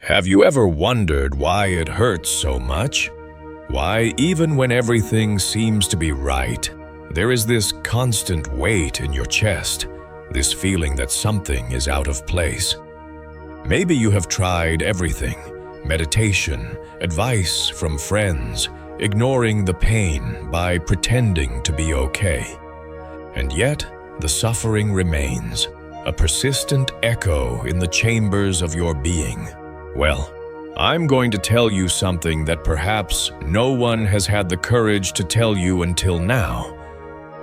Have you ever wondered why it hurts so much? Why, even when everything seems to be right, there is this constant weight in your chest, this feeling that something is out of place. Maybe you have tried everything: meditation, advice from friends, ignoring the pain by pretending to be okay. And yet, the suffering remains, a persistent echo in the chambers of your being. Well, I'm going to tell you something that perhaps no one has had the courage to tell you until now.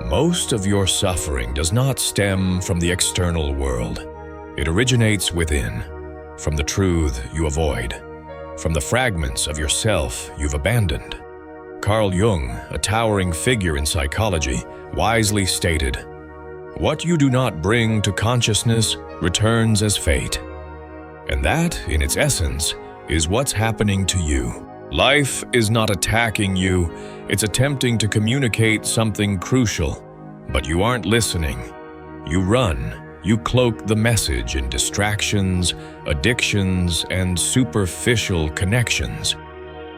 Most of your suffering does not stem from the external world. It originates within, from the truth you avoid, from the fragments of yourself you've abandoned. Carl Jung, a towering figure in psychology, wisely stated, "What you do not bring to consciousness returns as fate." And that, in its essence, is what's happening to you. Life is not attacking you, it's attempting to communicate something crucial. But you aren't listening. You run, you cloak the message in distractions, addictions, and superficial connections.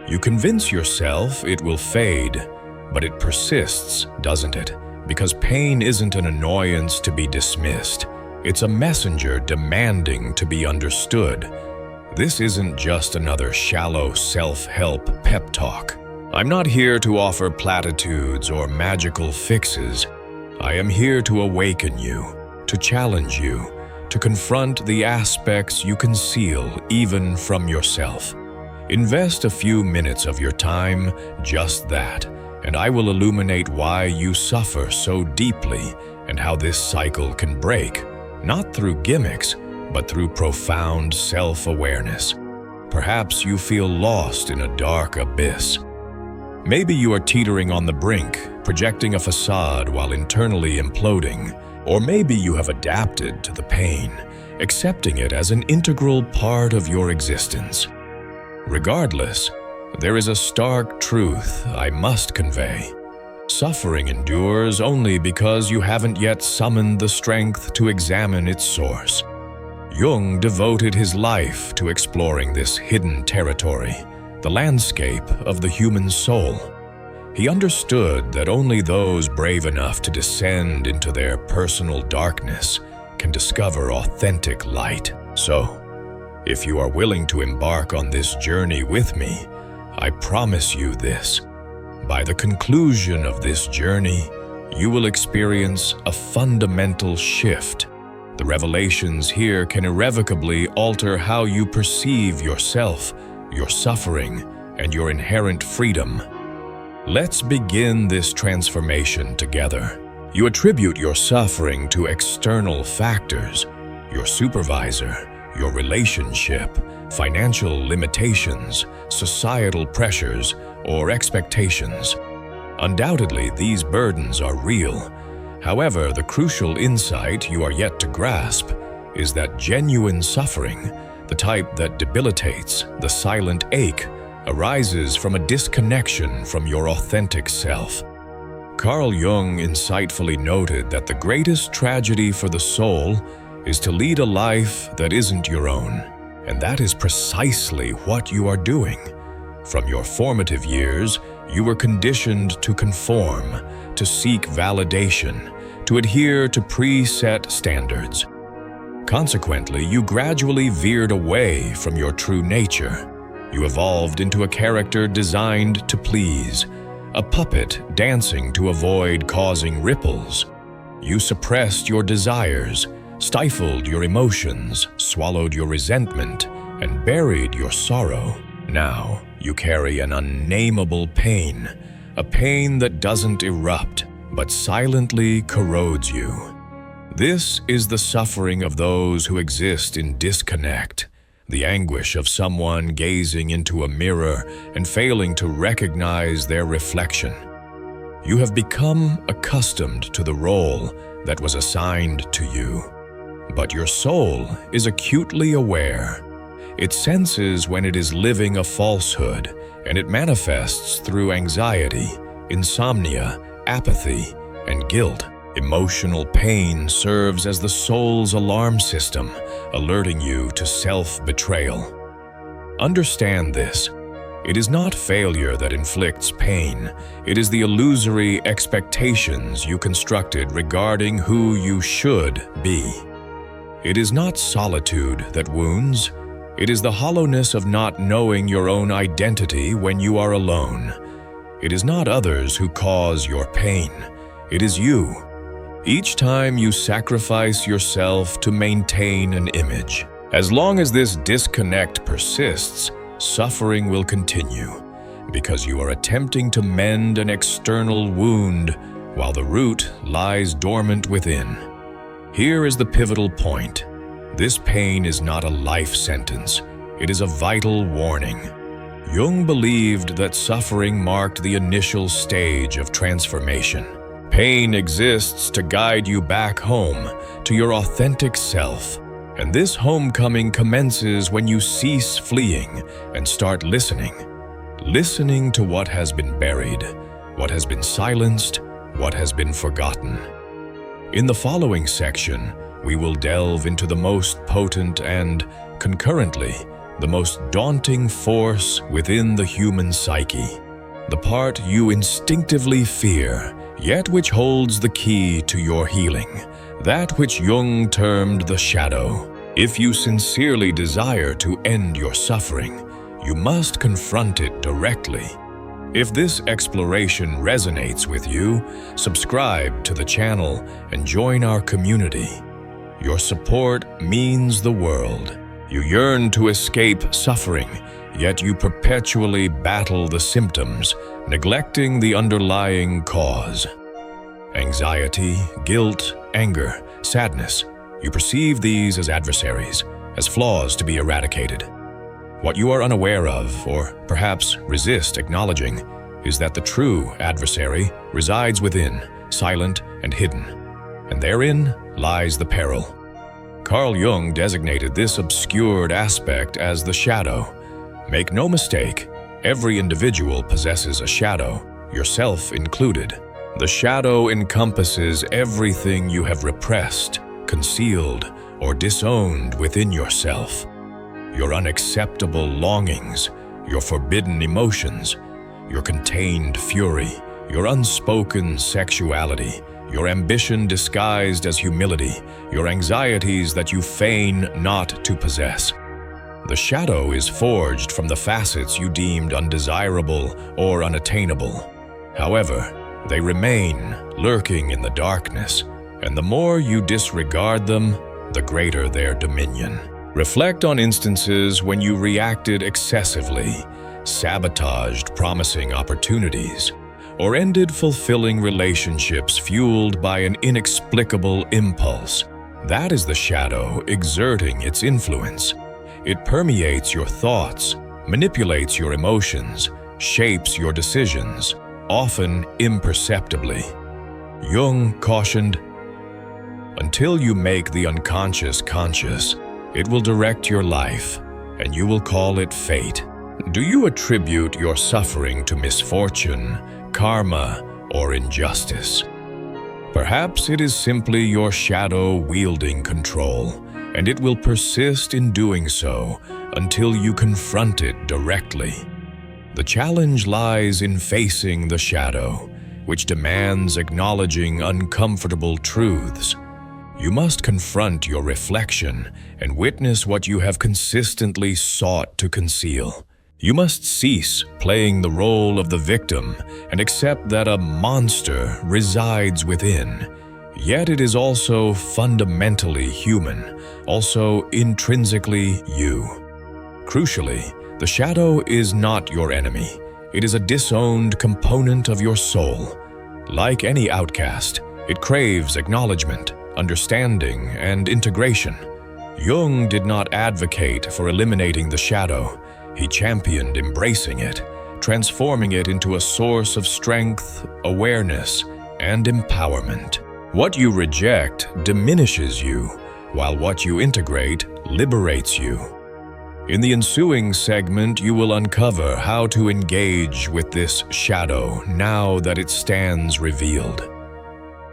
You convince yourself it will fade, but it persists, doesn't it? Because pain isn't an annoyance to be dismissed. It's a messenger demanding to be understood. This isn't just another shallow self-help pep talk. I'm not here to offer platitudes or magical fixes. I am here to awaken you, to challenge you, to confront the aspects you conceal even from yourself. Invest a few minutes of your time, just that, and I will illuminate why you suffer so deeply and how this cycle can break. Not through gimmicks, but through profound self-awareness. Perhaps you feel lost in a dark abyss. Maybe you are teetering on the brink, projecting a facade while internally imploding. Or maybe you have adapted to the pain, accepting it as an integral part of your existence. Regardless, there is a stark truth I must convey. Suffering endures only because you haven't yet summoned the strength to examine its source. Jung devoted his life to exploring this hidden territory, the landscape of the human soul. He understood that only those brave enough to descend into their personal darkness can discover authentic light. So, if you are willing to embark on this journey with me, I promise you this. By the conclusion of this journey, you will experience a fundamental shift. The revelations here can irrevocably alter how you perceive yourself, your suffering, and your inherent freedom. Let's begin this transformation together. You attribute your suffering to external factors: your supervisor, your relationship, financial limitations, societal pressures, or expectations. Undoubtedly, these burdens are real. However, the crucial insight you are yet to grasp is that genuine suffering, the type that debilitates, the silent ache, arises from a disconnection from your authentic self. Carl Jung insightfully noted that the greatest tragedy for the soul is to lead a life that isn't your own. And that is precisely what you are doing. From your formative years, you were conditioned to conform, to seek validation, to adhere to preset standards. Consequently, you gradually veered away from your true nature. You evolved into a character designed to please, a puppet dancing to avoid causing ripples. You suppressed your desires, stifled your emotions, swallowed your resentment, and buried your sorrow. Now, you carry an unnameable pain, a pain that doesn't erupt, but silently corrodes you. This is the suffering of those who exist in disconnect, the anguish of someone gazing into a mirror and failing to recognize their reflection. You have become accustomed to the role that was assigned to you. But your soul is acutely aware. It senses when it is living a falsehood, and it manifests through anxiety, insomnia, apathy, and guilt. Emotional pain serves as the soul's alarm system, alerting you to self-betrayal. Understand this. It is not failure that inflicts pain. It is the illusory expectations you constructed regarding who you should be. It is not solitude that wounds. It is the hollowness of not knowing your own identity when you are alone. It is not others who cause your pain. It is you. Each time you sacrifice yourself to maintain an image. As long as this disconnect persists, suffering will continue, because you are attempting to mend an external wound while the root lies dormant within. Here is the pivotal point. This pain is not a life sentence. It is a vital warning. Jung believed that suffering marked the initial stage of transformation. Pain exists to guide you back home, to your authentic self. And this homecoming commences when you cease fleeing and start listening. Listening to what has been buried, what has been silenced, what has been forgotten. In the following section, we will delve into the most potent and, concurrently, the most daunting force within the human psyche. The part you instinctively fear, yet which holds the key to your healing. That which Jung termed the shadow. If you sincerely desire to end your suffering, you must confront it directly. If this exploration resonates with you, subscribe to the channel and join our community. Your support means the world. You yearn to escape suffering, yet you perpetually battle the symptoms, neglecting the underlying cause. Anxiety, guilt, anger, sadness. You perceive these as adversaries, as flaws to be eradicated. What you are unaware of, or perhaps resist acknowledging, is that the true adversary resides within, silent and hidden, and therein lies the peril. Carl Jung designated this obscured aspect as the shadow. Make no mistake, every individual possesses a shadow, yourself included. The shadow encompasses everything you have repressed, concealed, or disowned within yourself. Your unacceptable longings, your forbidden emotions, your contained fury, your unspoken sexuality, your ambition disguised as humility, your anxieties that you feign not to possess. The shadow is forged from the facets you deemed undesirable or unattainable. However, they remain lurking in the darkness, and the more you disregard them, the greater their dominion. Reflect on instances when you reacted excessively, sabotaged promising opportunities, or ended fulfilling relationships fueled by an inexplicable impulse. That is the shadow exerting its influence. It permeates your thoughts, manipulates your emotions, shapes your decisions, often imperceptibly. Jung cautioned, "Until you make the unconscious conscious, it will direct your life, and you will call it fate." Do you attribute your suffering to misfortune, karma, or injustice? Perhaps it is simply your shadow wielding control, and it will persist in doing so until you confront it directly. The challenge lies in facing the shadow, which demands acknowledging uncomfortable truths. You must confront your reflection and witness what you have consistently sought to conceal. You must cease playing the role of the victim and accept that a monster resides within. Yet it is also fundamentally human, also intrinsically you. Crucially, the shadow is not your enemy. It is a disowned component of your soul. Like any outcast, it craves acknowledgement, understanding, and integration. Jung did not advocate for eliminating the shadow. He championed embracing it, transforming it into a source of strength, awareness, and empowerment. What you reject diminishes you, while what you integrate liberates you. In the ensuing segment, you will uncover how to engage with this shadow now that it stands revealed.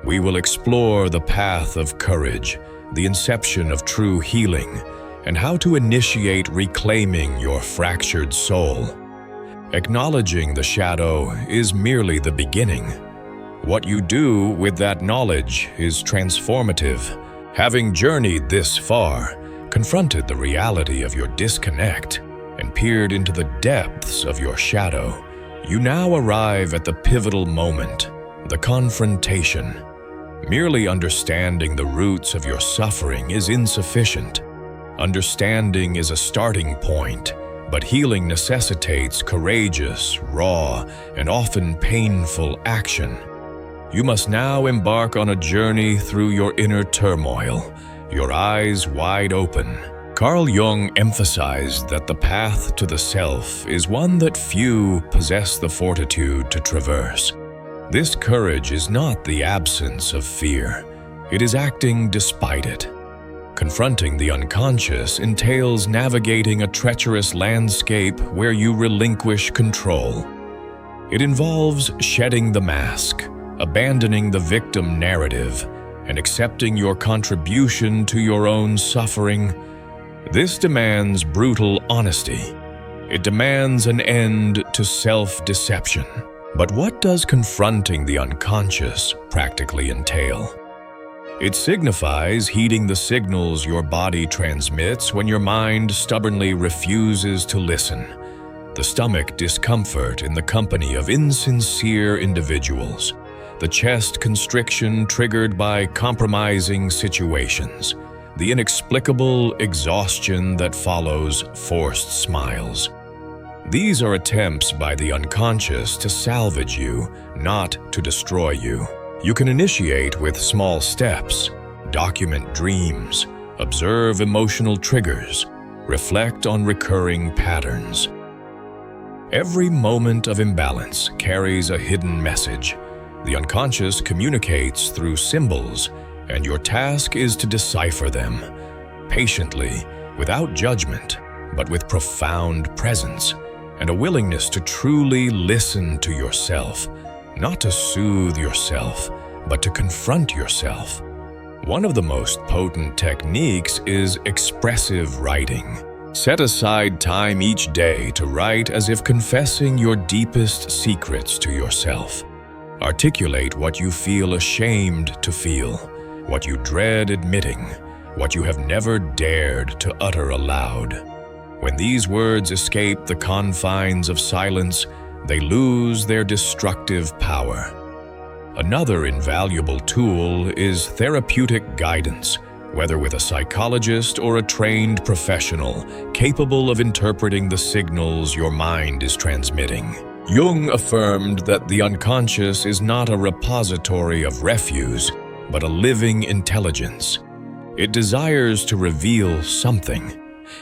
We will explore the path of courage, the inception of true healing, and how to initiate reclaiming your fractured soul. Acknowledging the shadow is merely the beginning. What you do with that knowledge is transformative. Having journeyed this far, confronted the reality of your disconnect, and peered into the depths of your shadow, you now arrive at the pivotal moment, the confrontation. Merely understanding the roots of your suffering is insufficient. Understanding is a starting point, but healing necessitates courageous, raw, and often painful action. You must now embark on a journey through your inner turmoil, your eyes wide open. Carl Jung emphasized that the path to the self is one that few possess the fortitude to traverse. This courage is not the absence of fear. It is acting despite it. Confronting the unconscious entails navigating a treacherous landscape where you relinquish control. It involves shedding the mask, abandoning the victim narrative, and accepting your contribution to your own suffering. This demands brutal honesty. It demands an end to self-deception. But what does confronting the unconscious practically entail? It signifies heeding the signals your body transmits when your mind stubbornly refuses to listen. The stomach discomfort in the company of insincere individuals. The chest constriction triggered by compromising situations. The inexplicable exhaustion that follows forced smiles. These are attempts by the unconscious to salvage you, not to destroy you. You can initiate with small steps, document dreams, observe emotional triggers, reflect on recurring patterns. Every moment of imbalance carries a hidden message. The unconscious communicates through symbols, and your task is to decipher them, patiently, without judgment, but with profound presence, and a willingness to truly listen to yourself, not to soothe yourself, but to confront yourself. One of the most potent techniques is expressive writing. Set aside time each day to write as if confessing your deepest secrets to yourself. Articulate what you feel ashamed to feel, what you dread admitting, what you have never dared to utter aloud. When these words escape the confines of silence, they lose their destructive power. Another invaluable tool is therapeutic guidance, whether with a psychologist or a trained professional capable of interpreting the signals your mind is transmitting. Jung affirmed that the unconscious is not a repository of refuse, but a living intelligence. It desires to reveal something.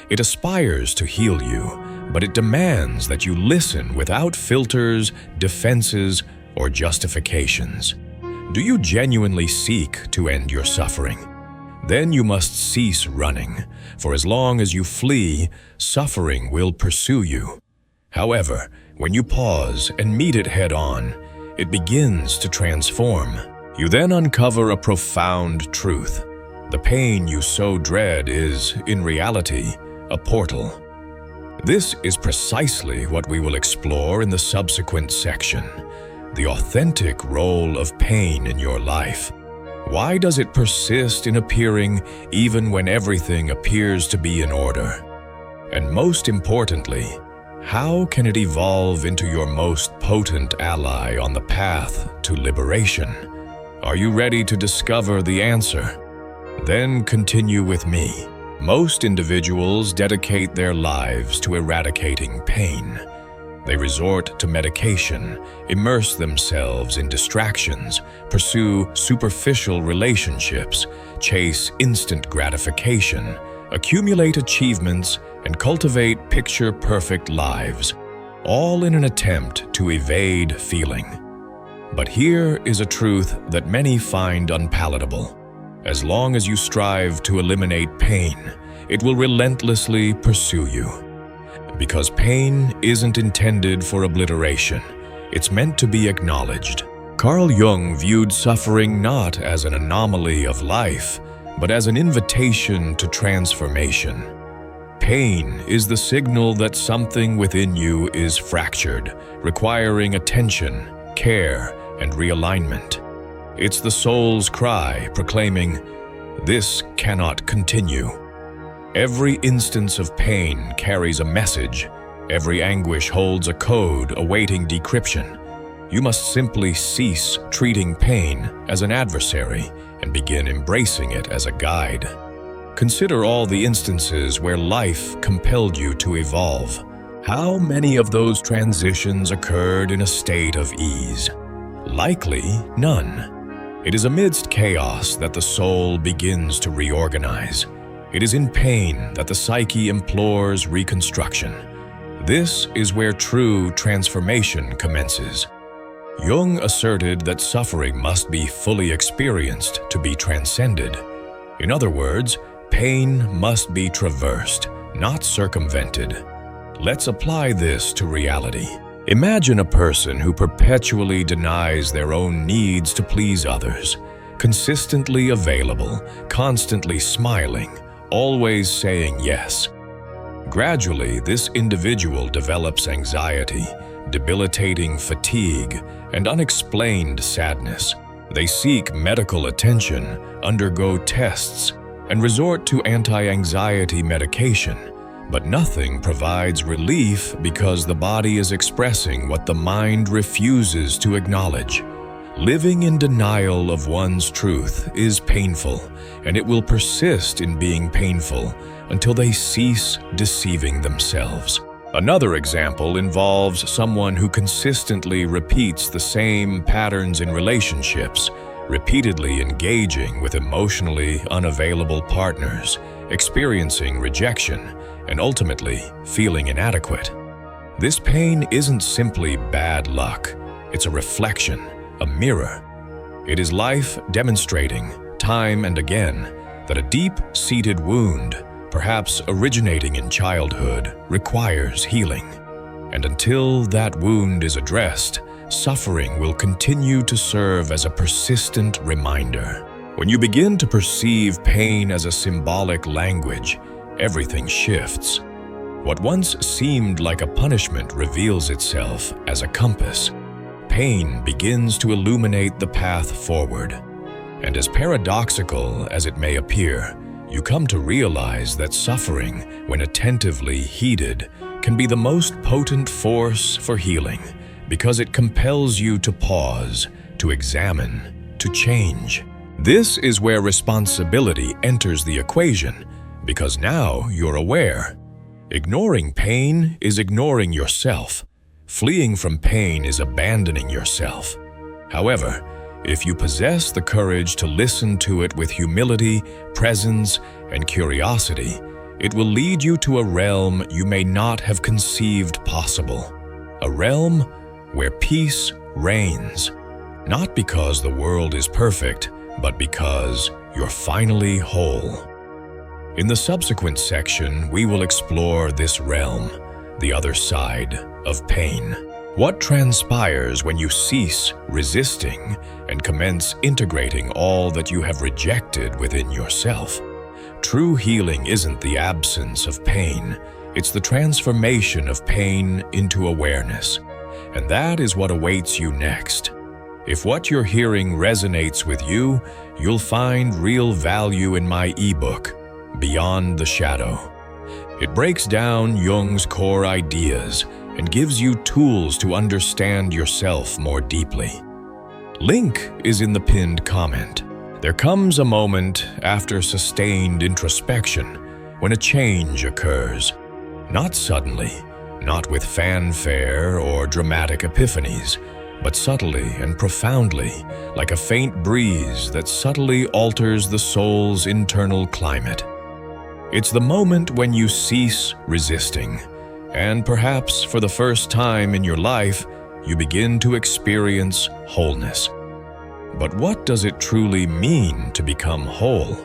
It aspires to heal you, but it demands that you listen without filters, defenses, or justifications. Do you genuinely seek to end your suffering? Then you must cease running, for as long as you flee, suffering will pursue you. However, when you pause and meet it head-on, it begins to transform. You then uncover a profound truth. The pain you so dread is, in reality, a portal. This is precisely what we will explore in the subsequent section, the authentic role of pain in your life. Why does it persist in appearing even when everything appears to be in order? And most importantly, how can it evolve into your most potent ally on the path to liberation? Are you ready to discover the answer? Then continue with me. Most individuals dedicate their lives to eradicating pain. They resort to medication, immerse themselves in distractions, pursue superficial relationships, chase instant gratification, accumulate achievements, and cultivate picture-perfect lives, all in an attempt to evade feeling. But here is a truth that many find unpalatable. As long as you strive to eliminate pain, it will relentlessly pursue you. Because pain isn't intended for obliteration, it's meant to be acknowledged. Carl Jung viewed suffering not as an anomaly of life, but as an invitation to transformation. Pain is the signal that something within you is fractured, requiring attention, care, and realignment. It's the soul's cry proclaiming, "This cannot continue." Every instance of pain carries a message. Every anguish holds a code awaiting decryption. You must simply cease treating pain as an adversary and begin embracing it as a guide. Consider all the instances where life compelled you to evolve. How many of those transitions occurred in a state of ease? Likely none. It is amidst chaos that the soul begins to reorganize. It is in pain that the psyche implores reconstruction. This is where true transformation commences. Jung asserted that suffering must be fully experienced to be transcended. In other words, pain must be traversed, not circumvented. Let's apply this to reality. Imagine a person who perpetually denies their own needs to please others, consistently available, constantly smiling, always saying yes. Gradually, this individual develops anxiety, debilitating fatigue, and unexplained sadness. They seek medical attention, undergo tests, and resort to anti-anxiety medication, but nothing provides relief because the body is expressing what the mind refuses to acknowledge. Living in denial of one's truth is painful, and it will persist in being painful until they cease deceiving themselves. Another example involves someone who consistently repeats the same patterns in relationships, repeatedly engaging with emotionally unavailable partners, experiencing rejection, and ultimately feeling inadequate. This pain isn't simply bad luck, it's a reflection, a mirror. It is life demonstrating, time and again, that a deep-seated wound, perhaps originating in childhood, requires healing. And until that wound is addressed, suffering will continue to serve as a persistent reminder. When you begin to perceive pain as a symbolic language, everything shifts. What once seemed like a punishment reveals itself as a compass. Pain begins to illuminate the path forward. And as paradoxical as it may appear, you come to realize that suffering, when attentively heeded, can be the most potent force for healing, because it compels you to pause, to examine, to change. This is where responsibility enters the equation, because now you're aware. Ignoring pain is ignoring yourself. Fleeing from pain is abandoning yourself. However, if you possess the courage to listen to it with humility, presence, and curiosity, it will lead you to a realm you may not have conceived possible. A realm where peace reigns, not because the world is perfect, but because you're finally whole. In the subsequent section, we will explore this realm, the other side of pain. What transpires when you cease resisting and commence integrating all that you have rejected within yourself? True healing isn't the absence of pain, it's the transformation of pain into awareness. And that is what awaits you next. If what you're hearing resonates with you, you'll find real value in my ebook, Beyond the Shadow. It breaks down Jung's core ideas and gives you tools to understand yourself more deeply. Link is in the pinned comment. There comes a moment after sustained introspection when a change occurs. Not suddenly, not with fanfare or dramatic epiphanies, but subtly and profoundly, like a faint breeze that subtly alters the soul's internal climate. It's the moment when you cease resisting, and perhaps for the first time in your life, you begin to experience wholeness. But what does it truly mean to become whole?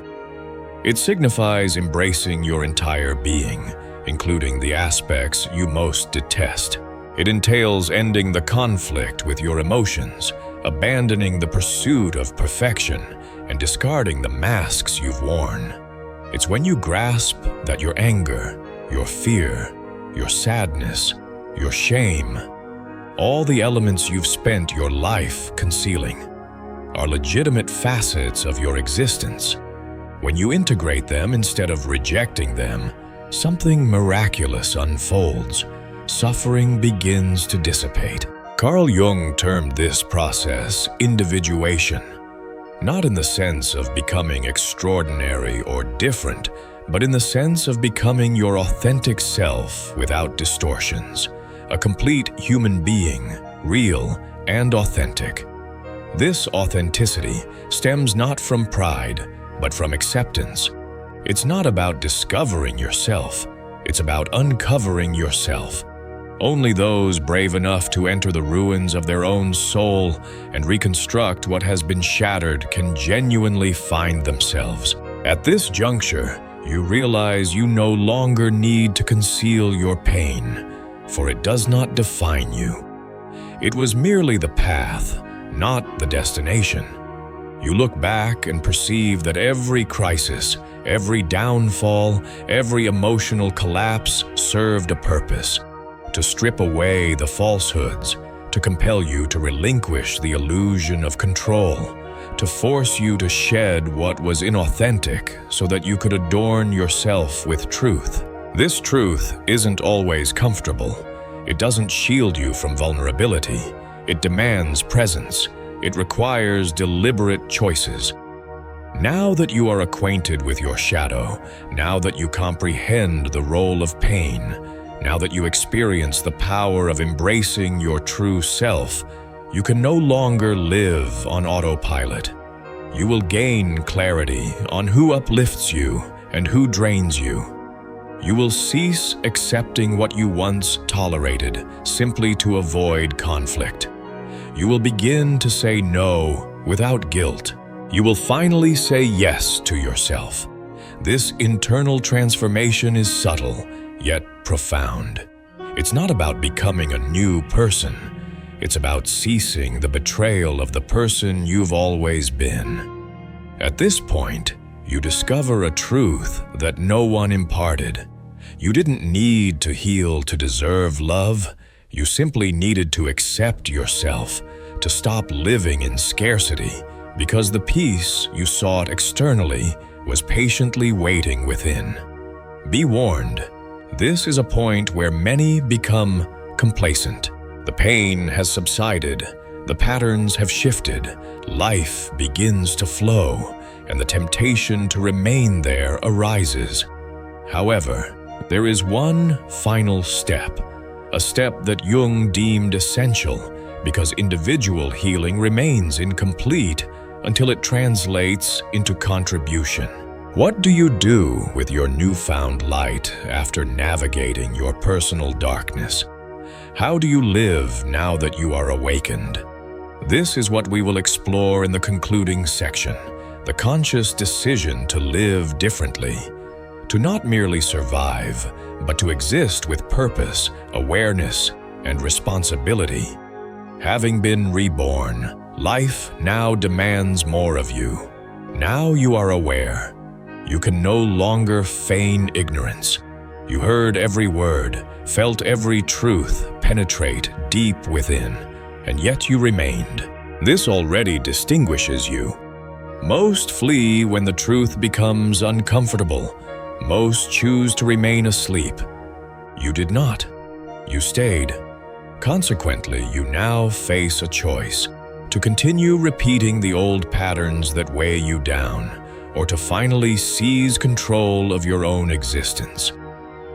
It signifies embracing your entire being, including the aspects you most detest. It entails ending the conflict with your emotions, abandoning the pursuit of perfection, and discarding the masks you've worn. It's when you grasp that your anger, your fear, your sadness, your shame, all the elements you've spent your life concealing, are legitimate facets of your existence. When you integrate them instead of rejecting them, something miraculous unfolds. Suffering begins to dissipate. Carl Jung termed this process individuation, not in the sense of becoming extraordinary or different, but in the sense of becoming your authentic self without distortions, a complete human being, real and authentic. This authenticity stems not from pride, but from acceptance. It's not about discovering yourself, it's about uncovering yourself. Only those brave enough to enter the ruins of their own soul and reconstruct what has been shattered can genuinely find themselves. At this juncture, you realize you no longer need to conceal your pain, for it does not define you. It was merely the path, not the destination. You look back and perceive that every crisis, every downfall, every emotional collapse served a purpose: to strip away the falsehoods, to compel you to relinquish the illusion of control, to force you to shed what was inauthentic so that you could adorn yourself with truth. This truth isn't always comfortable. It doesn't shield you from vulnerability. It demands presence. It requires deliberate choices. Now that you are acquainted with your shadow, now that you comprehend the role of pain, now that you experience the power of embracing your true self, you can no longer live on autopilot. You will gain clarity on who uplifts you and who drains you. You will cease accepting what you once tolerated simply to avoid conflict. You will begin to say no without guilt. You will finally say yes to yourself. This internal transformation is subtle, yet profound. It's not about becoming a new person. It's about ceasing the betrayal of the person you've always been. At this point, you discover a truth that no one imparted. You didn't need to heal to deserve love. You simply needed to accept yourself, to stop living in scarcity, because the peace you sought externally was patiently waiting within. Be warned, this is a point where many become complacent. The pain has subsided, the patterns have shifted, life begins to flow, and the temptation to remain there arises. However, there is one final step, a step that Jung deemed essential because individual healing remains incomplete until it translates into contribution. What do you do with your newfound light after navigating your personal darkness? How do you live now that you are awakened? This is what we will explore in the concluding section, the conscious decision to live differently, to not merely survive, but to exist with purpose, awareness, and responsibility. Having been reborn, life now demands more of you. Now you are aware. You can no longer feign ignorance. You heard every word, felt every truth penetrate deep within, and yet you remained. This already distinguishes you. Most flee when the truth becomes uncomfortable. Most choose to remain asleep. You did not. You stayed. Consequently, you now face a choice: to continue repeating the old patterns that weigh you down, or to finally seize control of your own existence.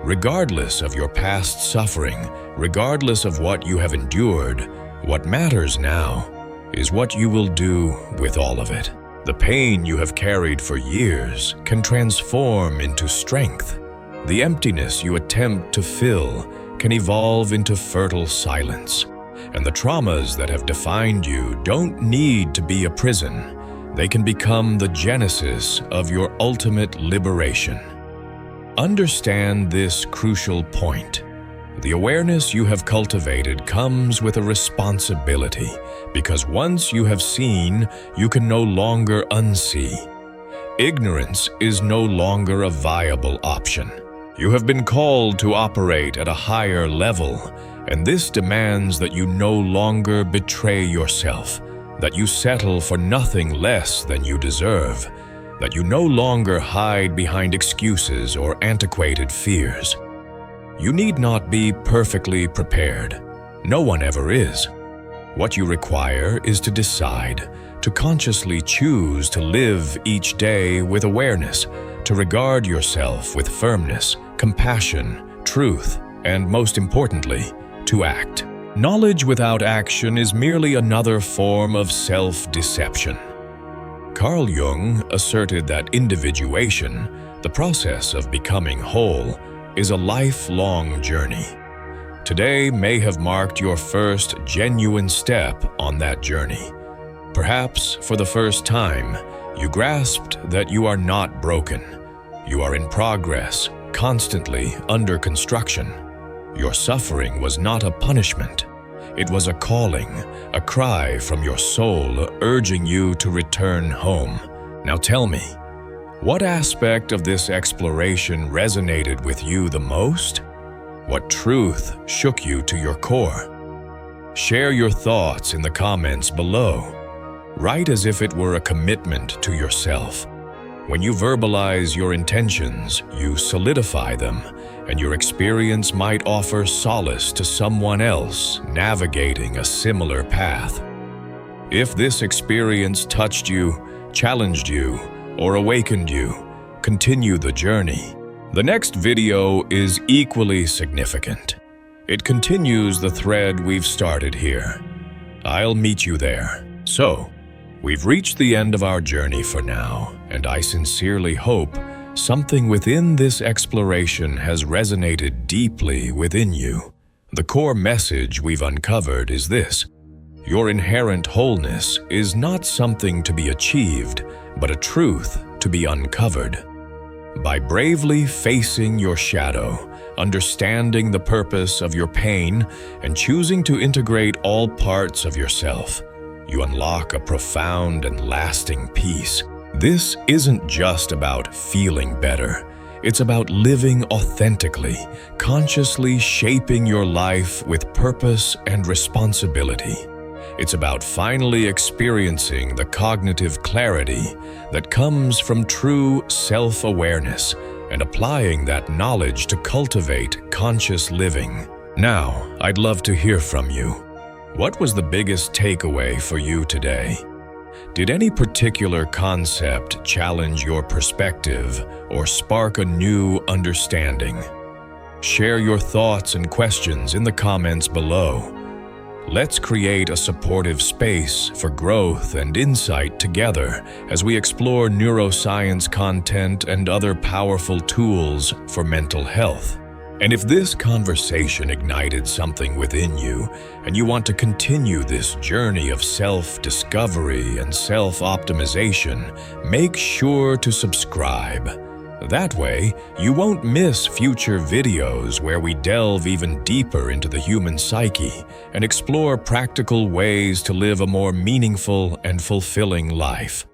Regardless of your past suffering, regardless of what you have endured, what matters now is what you will do with all of it. The pain you have carried for years can transform into strength. The emptiness you attempt to fill can evolve into fertile silence. And the traumas that have defined you don't need to be a prison. They can become the genesis of your ultimate liberation. Understand this crucial point. The awareness you have cultivated comes with a responsibility, because once you have seen, you can no longer unsee. Ignorance is no longer a viable option. You have been called to operate at a higher level, and this demands that you no longer betray yourself, that you settle for nothing less than you deserve, that you no longer hide behind excuses or antiquated fears. You need not be perfectly prepared. No one ever is. What you require is to decide, to consciously choose to live each day with awareness, to regard yourself with firmness, compassion, truth, and most importantly, to act. Knowledge without action is merely another form of self-deception. Carl Jung asserted that individuation, the process of becoming whole, is a lifelong journey. Today may have marked your first genuine step on that journey. Perhaps for the first time, you grasped that you are not broken. You are in progress, constantly under construction. Your suffering was not a punishment. It was a calling, a cry from your soul urging you to return home. Now tell me, what aspect of this exploration resonated with you the most? What truth shook you to your core? Share your thoughts in the comments below. Write as if it were a commitment to yourself. When you verbalize your intentions, you solidify them, and your experience might offer solace to someone else navigating a similar path. If this experience touched you, challenged you, or awakened you, continue the journey. The next video is equally significant. It continues the thread we've started here. I'll meet you there. So, we've reached the end of our journey for now, and I sincerely hope something within this exploration has resonated deeply within you. The core message we've uncovered is this: your inherent wholeness is not something to be achieved, but a truth to be uncovered. By bravely facing your shadow, understanding the purpose of your pain, and choosing to integrate all parts of yourself, you unlock a profound and lasting peace. This isn't just about feeling better. It's about living authentically, consciously shaping your life with purpose and responsibility. It's about finally experiencing the cognitive clarity that comes from true self-awareness and applying that knowledge to cultivate conscious living. Now, I'd love to hear from you. What was the biggest takeaway for you today? Did any particular concept challenge your perspective or spark a new understanding? Share your thoughts and questions in the comments below. Let's create a supportive space for growth and insight together as we explore neuroscience content and other powerful tools for mental health. And if this conversation ignited something within you and you want to continue this journey of self-discovery and self-optimization, make sure to subscribe. That way, you won't miss future videos where we delve even deeper into the human psyche and explore practical ways to live a more meaningful and fulfilling life.